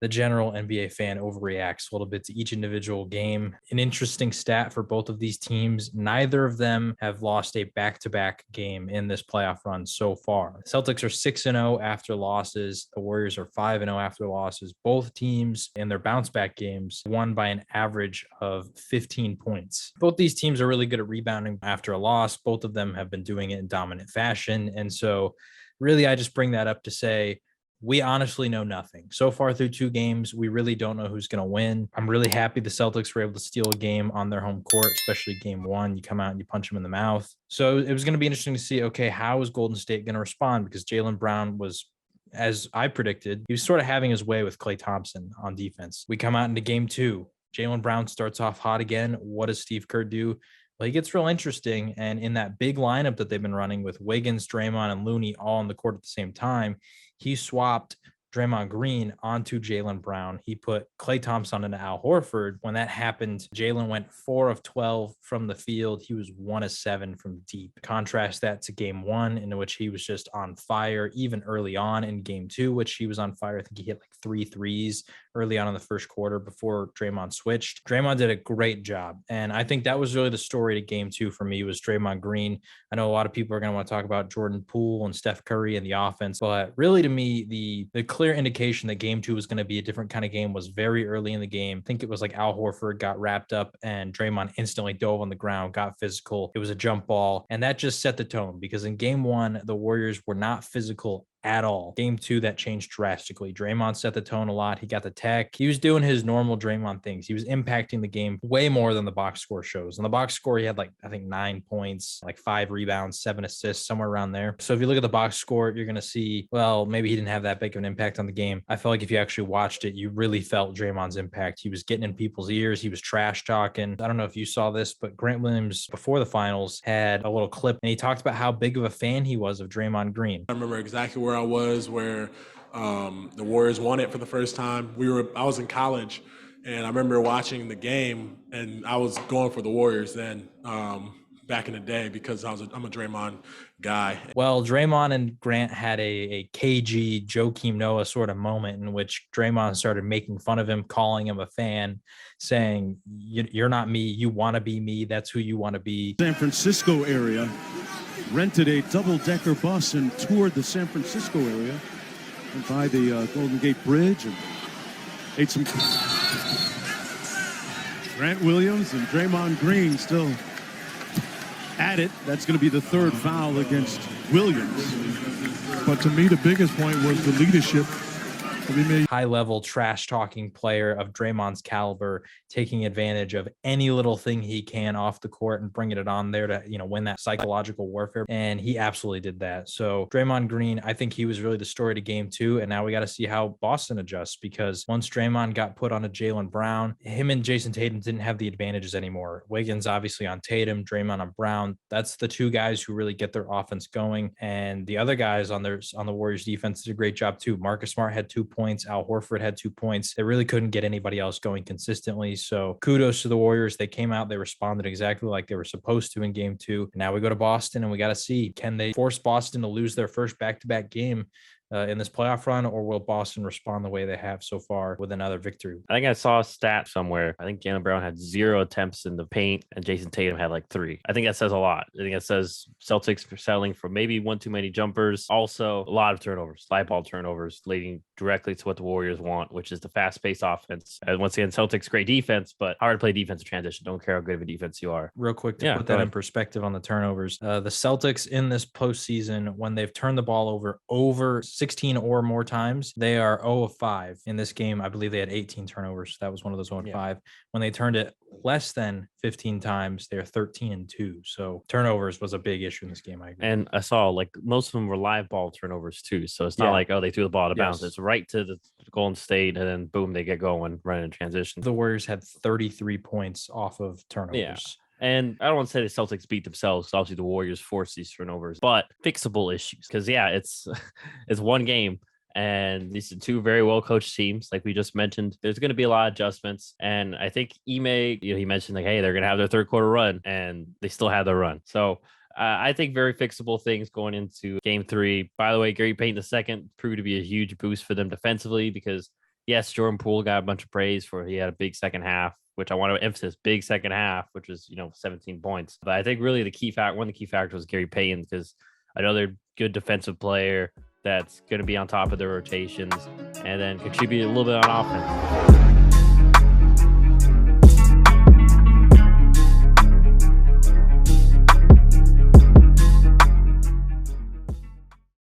the general NBA fan overreacts a little bit to each individual game. An interesting stat for both of these teams: neither of them have lost a back-to-back game in this playoff run so far. Celtics are 6-0 after losses. The Warriors are 5-0 after losses. Both teams in their bounce-back games won by an average of 15 points. Both these teams are really good at rebounding after a loss. Both of them have been doing it in dominant fashion. And so really, I just bring that up to say, we honestly know nothing. So far through 2 games, we really don't know who's going to win. I'm really happy the Celtics were able to steal a game on their home court, especially game 1. You come out and you punch them in the mouth. So it was going to be interesting to see, okay, how is Golden State going to respond? Because Jaylen Brown was, as I predicted, he was sort of having his way with Klay Thompson on defense. We come out into game 2. Jaylen Brown starts off hot again. What does Steve Kerr do? Well, he gets real interesting. And in that big lineup that they've been running with Wiggins, Draymond, and Looney all on the court at the same time, he swapped Draymond Green onto Jaylen Brown. He put Klay Thompson into Al Horford. When that happened, Jaylen went 4 of 12 from the field. He was 1 of 7 from deep. Contrast that to game 1, in which he was just on fire, even early on in game 2, which he was on fire. I think he hit like 3 threes early on in the first quarter before Draymond switched. Draymond did a great job. And I think that was really the story to game 2 for me, was Draymond Green. I know a lot of people are going to want to talk about Jordan Poole and Steph Curry and the offense, but really to me, the clear indication that game 2 was going to be a different kind of game was very early in the game. I think it was like Al Horford got wrapped up and Draymond instantly dove on the ground, got physical. It was a jump ball. And that just set the tone, because in game 1, the Warriors were not physical at all. Game 2, that changed drastically. Draymond set the tone a lot. He got the tech. He was doing his normal Draymond things. He was impacting the game way more than the box score shows. On the box score, he had like, I think 9 points, like 5 rebounds, 7 assists, somewhere around there. So if you look at the box score, you're going to see, well, maybe he didn't have that big of an impact on the game. I felt like if you actually watched it, you really felt Draymond's impact. He was getting in people's ears. He was trash talking. I don't know if you saw this, but Grant Williams, before the finals, had a little clip and he talked about how big of a fan he was of Draymond Green. I remember exactly where I was, where the Warriors won it for the first time. I was in college, and I remember watching the game, and I was going for the Warriors then, back in the day, because I'm a Draymond guy. Well, Draymond and Grant had a KG Joakim Noah sort of moment in which Draymond started making fun of him, calling him a fan, saying, "You're not me. You want to be me. That's who you want to be." San Francisco area. Rented a double-decker bus and toured the San Francisco area, went by the Golden Gate Bridge and ate some. Grant Williams and Draymond Green still at it. That's going to be the 3rd foul against Williams. But to me, the biggest point was the leadership. High-level trash-talking player of Draymond's caliber, taking advantage of any little thing he can off the court and bringing it on there to, win that psychological warfare. And he absolutely did that. So Draymond Green, I think he was really the story to game 2. And now we got to see how Boston adjusts, because once Draymond got put on a Jaylen Brown, him and Jason Tatum didn't have the advantages anymore. Wiggins obviously on Tatum, Draymond on Brown. That's the 2 guys who really get their offense going. And the other guys on the Warriors defense did a great job too. Marcus Smart had 2 points. Al Horford had 2 points. They really couldn't get anybody else going consistently. So kudos to the Warriors. They came out, they responded exactly like they were supposed to in game 2. And now we go to Boston and we got to see, can they force Boston to lose their first back-to-back game in this playoff run, or will Boston respond the way they have so far with another victory? I think I saw a stat somewhere. I think Jaylen Brown had 0 attempts in the paint and Jason Tatum had like 3. I think that says a lot. I think it says Celtics are settling for maybe 1 too many jumpers. Also, a lot of turnovers, live ball turnovers, leading directly to what the Warriors want, which is the fast-paced offense. And once again, Celtics great defense, but hard to play defensive transition. Don't care how good of a defense you are. Real quick to put that in perspective on the turnovers, the Celtics in this postseason, when they've turned the ball over 16 or more times, they are 0 of 5. In this game, I believe they had 18 turnovers. That was one of those 0 of 5. When they turned it less than 15 times, they're 13-2. So turnovers was a big issue in this game. I agree. And I saw like most of them were live ball turnovers too. So it's not like, oh, they threw the ball out of bounds. It's right to the Golden State and then boom, they get going, running in transition. The Warriors had 33 points off of turnovers. Yeah. And I don't want to say the Celtics beat themselves. Obviously, the Warriors forced these turnovers, but fixable issues. Because, it's one game. And these are 2 very well-coached teams. Like we just mentioned, there's going to be a lot of adjustments. And I think Ime, he mentioned like, hey, they're going to have their 3rd quarter run. And they still have their run. So I think very fixable things going into game 3. By the way, Gary Payton II proved to be a huge boost for them defensively, because yes, Jordan Poole got a bunch of praise for he had a big second half, which I want to emphasize, big second half, which was, 17 points. But I think really one of the key factors was Gary Payton, because I know they're a good defensive player that's going to be on top of their rotations and then contribute a little bit on offense.